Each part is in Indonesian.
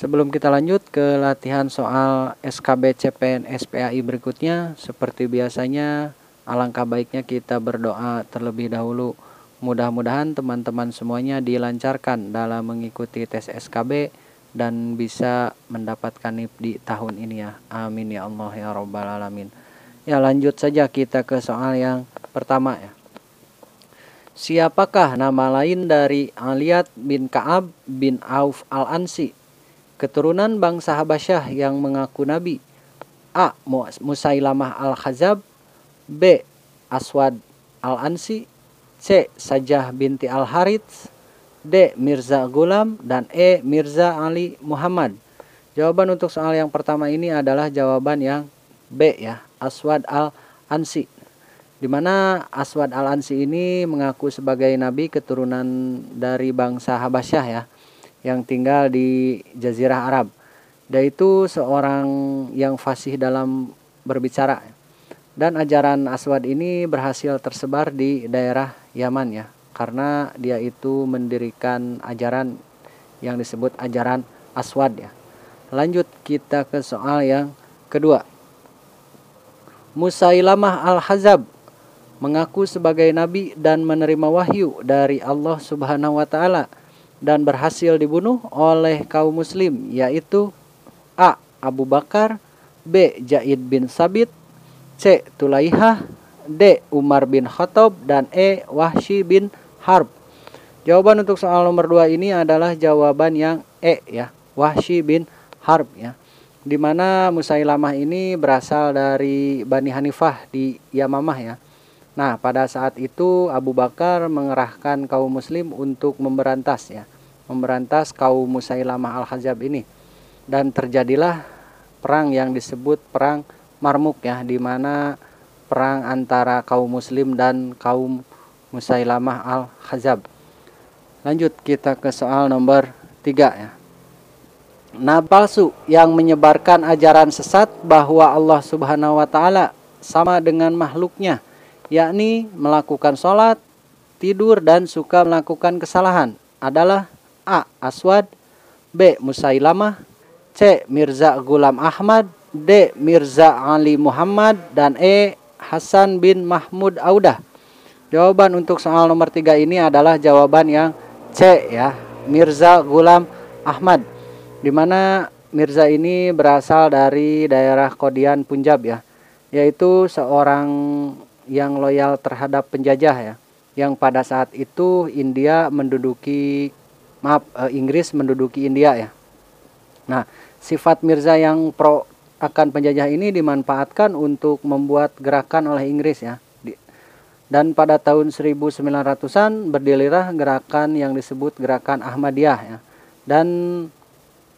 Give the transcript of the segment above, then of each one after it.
Sebelum kita lanjut ke latihan soal SKB CPNS PAI berikutnya, seperti biasanya alangkah baiknya kita berdoa terlebih dahulu. Mudah-mudahan teman-teman semuanya dilancarkan dalam mengikuti tes SKB dan bisa mendapatkan NIP di tahun ini ya. Amin ya Allah ya Rabbal Alamin. Ya, lanjut saja kita ke soal yang pertama ya. Siapakah nama lain dari Aliyat bin Ka'ab bin Auf al-Ansi, keturunan bangsa Habasyah yang mengaku nabi? A. Musailamah al-Khazab, B. Aswad al-Ansi, C. Sajah binti al-Harits, D. Mirza Ghulam, dan E. Mirza Ali Muhammad. Jawaban untuk soal yang pertama ini adalah jawaban yang B ya, Aswad al-Ansi. Di mana Aswad al-Ansi ini mengaku sebagai nabi keturunan dari bangsa Habasyah ya, yang tinggal di Jazirah Arab. Dia itu seorang yang fasih dalam berbicara. Dan ajaran Aswad ini berhasil tersebar di daerah Yaman ya, karena dia itu mendirikan ajaran yang disebut ajaran Aswad ya. Lanjut kita ke soal yang kedua. Musailamah al-Khazab mengaku sebagai nabi dan menerima wahyu dari Allah Subhanahu wa taala dan berhasil dibunuh oleh kaum muslim, yaitu A. Abu Bakar, B. Zaid bin Sabit, C. Tulaihah, D. Umar bin Khattab, dan E. Wahsy bin Harb. Jawaban untuk soal nomor 2 ini adalah jawaban yang E ya, Wahsy bin Harb ya. Di mana Musailamah ini berasal dari Bani Hanifah di Yamamah ya. Nah, pada saat itu Abu Bakar mengerahkan kaum muslim untuk memberantas kaum Musailamah al-Khazab ini. Dan terjadilah perang yang disebut perang Marmuk ya, di mana perang antara kaum muslim dan kaum Musailamah al-Khazab. Lanjut kita ke soal nomor 3 ya. Nabi palsu yang menyebarkan ajaran sesat bahwa Allah Subhanahu wa taala sama dengan makhluknya, yakni melakukan sholat, tidur, dan suka melakukan kesalahan adalah A. Aswad, B. Musailamah, C. Mirza Ghulam Ahmad, D. Mirza Ali Muhammad, dan E. Hasan bin Mahmud Audah. Jawaban untuk soal nomor 3 ini adalah jawaban yang C ya, Mirza Ghulam Ahmad. Di mana Mirza ini berasal dari daerah Qadian Punjab ya, yaitu seorang yang loyal terhadap penjajah ya, yang pada saat itu Inggris menduduki India ya. Nah, sifat Mirza yang pro akan penjajah ini dimanfaatkan untuk membuat gerakan oleh Inggris ya. Dan pada tahun 1900-an berdirilah gerakan yang disebut gerakan Ahmadiyah ya. Dan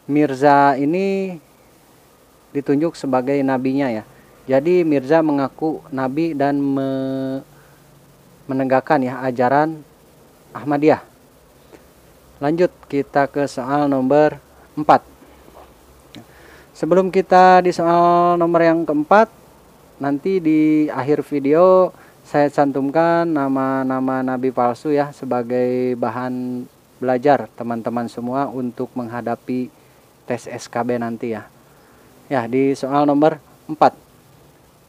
Mirza ini ditunjuk sebagai nabinya ya. Jadi Mirza mengaku nabi dan menegakkan ya ajaran Ahmadiyah. Lanjut kita ke soal nomor 4. Sebelum kita di soal nomor yang keempat, nanti di akhir video saya cantumkan nama-nama nabi palsu ya sebagai bahan belajar teman-teman semua untuk menghadapi tes SKB nanti ya. Ya, di soal nomor 4.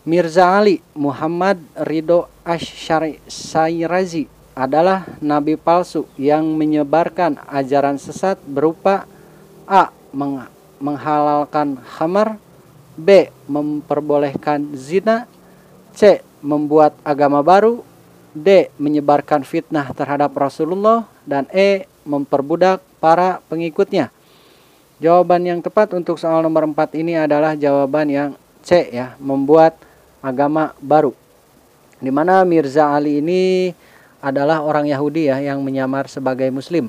Mirza Ali Muhammad Ridho Asy-Syairazi adalah nabi palsu yang menyebarkan ajaran sesat berupa A. Menghalalkan khamar, B. Memperbolehkan zina, C. Membuat agama baru, D. Menyebarkan fitnah terhadap Rasulullah, dan E. Memperbudak para pengikutnya. Jawaban yang tepat untuk soal nomor 4 ini adalah jawaban yang C ya, membuat agama baru. Di mana Mirza Ali ini adalah orang Yahudi ya yang menyamar sebagai muslim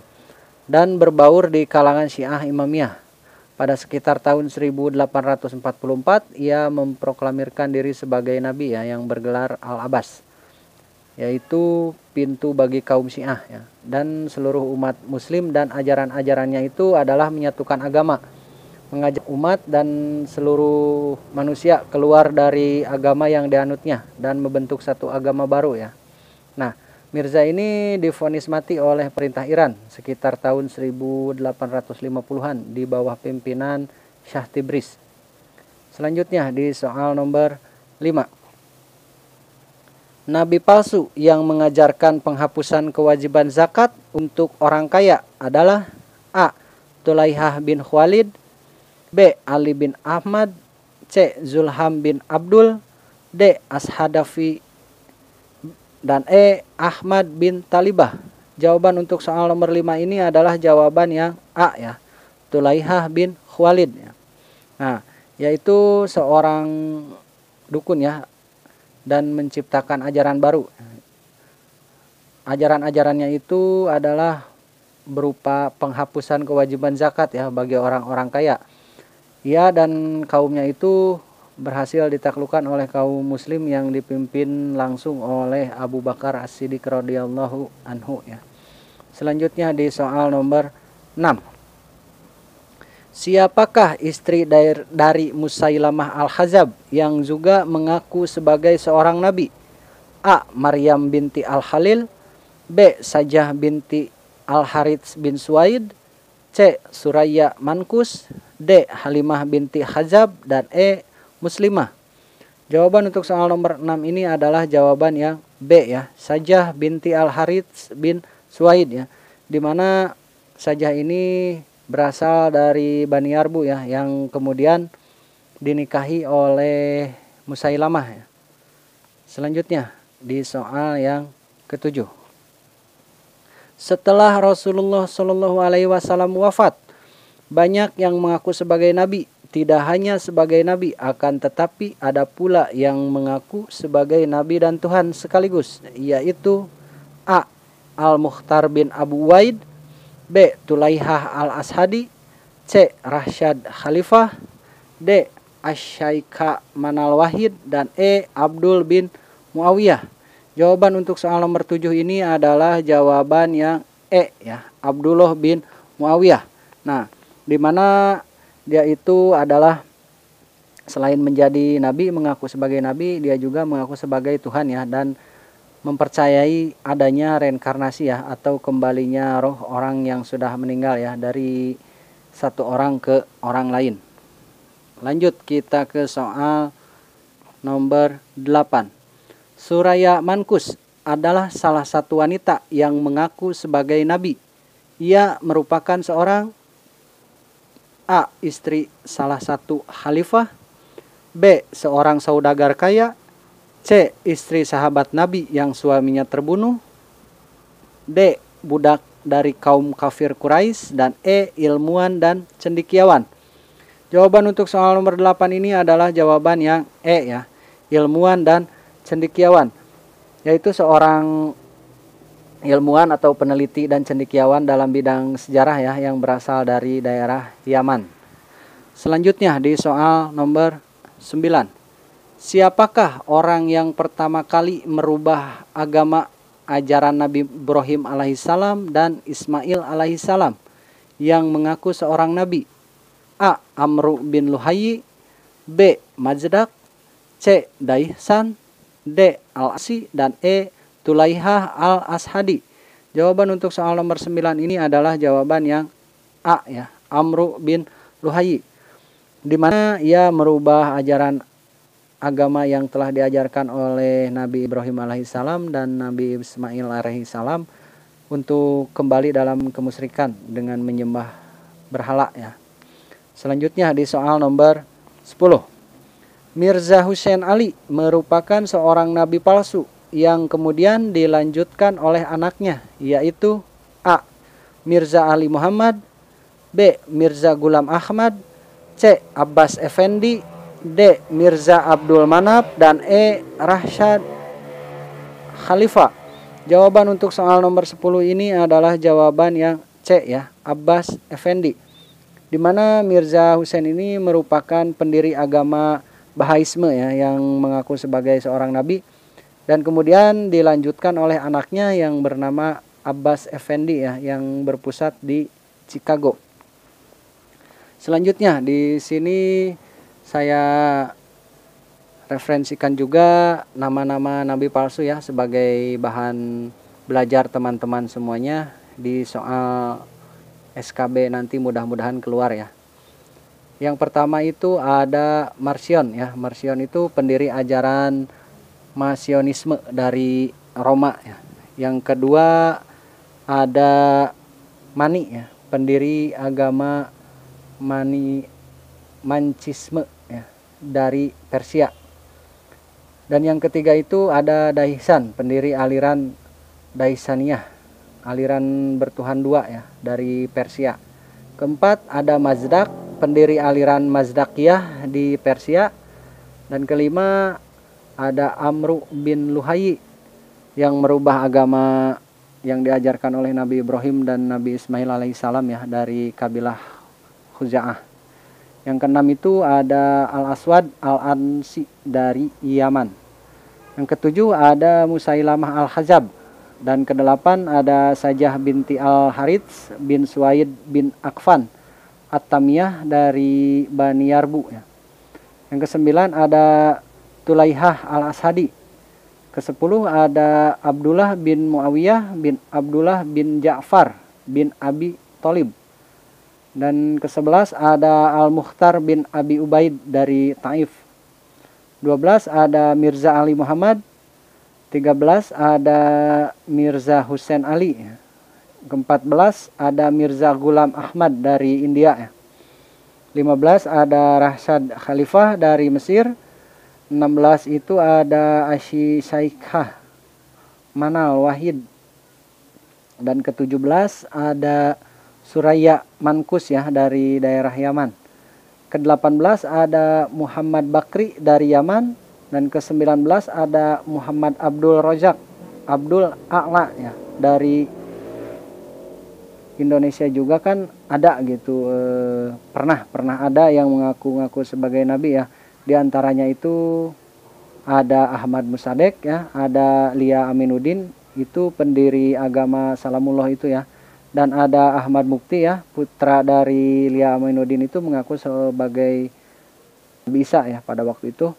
dan berbaur di kalangan Syiah Imamiyah. Pada sekitar tahun 1844 ia memproklamirkan diri sebagai nabi ya yang bergelar Al-Abbas, yaitu pintu bagi kaum Syiah ya, dan seluruh umat muslim, dan ajaran-ajarannya itu adalah menyatukan agama, mengajak umat dan seluruh manusia keluar dari agama yang dianutnya dan membentuk satu agama baru ya. Nah, Mirza ini divonis mati oleh perintah Iran sekitar tahun 1850-an di bawah pimpinan Shah Tabriz. Selanjutnya di soal nomor 5. Nabi palsu yang mengajarkan penghapusan kewajiban zakat untuk orang kaya adalah A. Tulaihah bin Khalid, B. Ali bin Ahmad, C. Zulham bin Abdul, D. Ashadafi, dan E. Ahmad bin Talibah. Jawaban untuk soal nomor 5 ini adalah jawaban yang A ya, Tulaihah bin Khalid ya. Nah, yaitu seorang dukun ya, dan menciptakan ajaran baru. Ajaran-ajarannya itu adalah berupa penghapusan kewajiban zakat ya bagi orang-orang kaya. Ia dan kaumnya itu berhasil ditaklukkan oleh kaum muslim yang dipimpin langsung oleh Abu Bakar As-Siddiq radhiyallahu anhu ya. Selanjutnya di soal nomor 6. Siapakah istri dari Musailamah Al-Khazab yang juga mengaku sebagai seorang nabi? A. Maryam binti Al-Khalil, B. Sajah binti Al-Harits bin Suwaid, C. Suraya Mankus, D. Halimah binti Khazab, dan E. Muslimah. Jawaban untuk soal nomor 6 ini adalah jawaban yang B ya, Sajah binti Al-Harits bin Suwaid ya, dimana Sajah ini berasal dari Bani Yarbu ya, yang kemudian dinikahi oleh Musailamah ya. Selanjutnya di soal yang ketujuh. Setelah Rasulullah Shallallahu Alaihi Wasallam wafat, banyak yang mengaku sebagai nabi. Tidak hanya sebagai nabi, akan tetapi ada pula yang mengaku sebagai nabi dan Tuhan sekaligus, yaitu A. Al-Mukhtar bin Abu Waid, B. Tulaihah al-Ashadi, C. Rashad Khalifah, D. Asyaika Manal Wahid, dan E. Abdul bin Muawiyah. Jawaban untuk soal nomor 7 ini adalah jawaban yang E ya, Abdullah bin Muawiyah. Nah, di mana dia itu adalah selain menjadi nabi, mengaku sebagai nabi, dia juga mengaku sebagai Tuhan ya, dan mempercayai adanya reinkarnasi ya, atau kembalinya roh orang yang sudah meninggal ya, dari satu orang ke orang lain. Lanjut kita ke soal nomor 8. Suraya Mankus adalah salah satu wanita yang mengaku sebagai nabi. Ia merupakan seorang A. Istri salah satu khalifah, B. Seorang saudagar kaya, C. Istri sahabat Nabi yang suaminya terbunuh, D. Budak dari kaum kafir Quraisy, dan E. Ilmuwan dan cendekiawan. Jawaban untuk soal nomor 8 ini adalah jawaban yang E ya, ilmuwan dan cendekiawan, yaitu seorang ilmuwan atau peneliti dan cendekiawan dalam bidang sejarah ya, yang berasal dari daerah Yaman. Selanjutnya di soal nomor 9. Siapakah orang yang pertama kali merubah agama ajaran Nabi Ibrahim alaihissalam dan Ismail alaihissalam yang mengaku seorang nabi? A. Amru bin Luhayy, B. Majdak, C. Daihsan, D. Al-Asi, dan E. Tulaihah al-Ashadi. Jawaban untuk soal nomor 9 ini adalah jawaban yang A ya, Amru bin Luhayy, di mana ia merubah ajaran agama yang telah diajarkan oleh Nabi Ibrahim alaihissalam dan Nabi Ismail alaihissalam untuk kembali dalam kemusyrikan dengan menyembah berhala ya. Selanjutnya di soal nomor 10. Mirza Hussein Ali merupakan seorang nabi palsu yang kemudian dilanjutkan oleh anaknya, yaitu A. Mirza Ali Muhammad, B. Mirza Gulam Ahmad, C. Abbas Effendi, D. Mirza Abdul Manap, dan E. Rashad Khalifah. Jawaban untuk soal nomor 10 ini adalah jawaban yang C ya, Abbas Effendi, di mana Mirza Hussein ini merupakan pendiri agama Bahaisme ya, yang mengaku sebagai seorang nabi, dan kemudian dilanjutkan oleh anaknya yang bernama Abbas Effendi ya, yang berpusat di Chicago. Selanjutnya di sini saya referensikan juga nama-nama nabi palsu ya sebagai bahan belajar teman-teman semuanya di soal SKB nanti, mudah-mudahan keluar ya. Yang pertama itu ada Marcion ya. Marcion itu pendiri ajaran Marcionisme dari Roma ya. Yang kedua ada Mani ya, pendiri agama Mancisme ya, dari Persia. Dan yang ketiga itu ada Daihsan, pendiri aliran Daihsaniyah, aliran bertuhan dua ya, dari Persia. Keempat ada Mazdak, pendiri aliran Mazdakiyah di Persia. Dan kelima ada Amru bin Luhai yang merubah agama yang diajarkan oleh Nabi Ibrahim dan Nabi Ismail alaihissalam ya, dari kabilah Khuza'ah. Yang keenam itu ada Al-Aswad Al-Ansi dari Yaman. Yang ketujuh ada Musailamah Al-Khazab. Dan kedelapan ada Sajah binti Al-Harits bin Suwaid bin Akfan At-Tamiyah dari Bani Yarbu ya. Yang kesembilan ada Tulaihah Al-Ashadi. Kesepuluh ada Abdullah bin Muawiyah bin Abdullah bin Ja'far bin Abi Thalib. Dan ke-11 ada Al-Mukhtar bin Abi Ubaid dari Taif. 12 ada Mirza Ali Muhammad. 13 ada Mirza Hussein Ali. Ke-14 ada Mirza Ghulam Ahmad dari India. 15 ada Rashad Khalifah dari Mesir. 16 itu ada Asy Saikhah Manal Wahid. Dan ke-17 ada Suraya Mankus ya, dari daerah Yaman. Ke-18 ada Muhammad Bakri dari Yaman. Dan ke-19 ada Muhammad Abdul Razak Abdul A'la ya, dari Indonesia juga kan ada gitu. Pernah ada yang mengaku-ngaku sebagai nabi ya. Di antaranya itu ada Ahmad Musadek ya, ada Lia Aminuddin, itu pendiri agama Salamullah itu ya. Dan ada Ahmad Mukti ya, putra dari Lia Aminuddin, itu mengaku sebagai bisa ya pada waktu itu.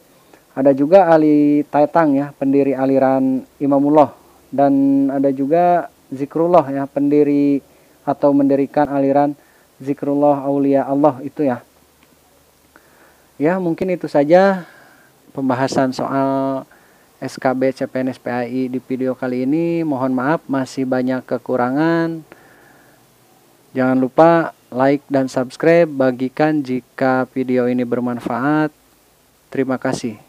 Ada juga Ali Taitang ya, pendiri aliran Imamullah. Dan ada juga Zikrullah ya, pendiri atau mendirikan aliran Zikrullah Aulia Allah itu ya. Ya, mungkin itu saja pembahasan soal SKB CPNS PAI di video kali ini. Mohon maaf masih banyak kekurangan. Jangan lupa like dan subscribe, bagikan jika video ini bermanfaat. Terima kasih.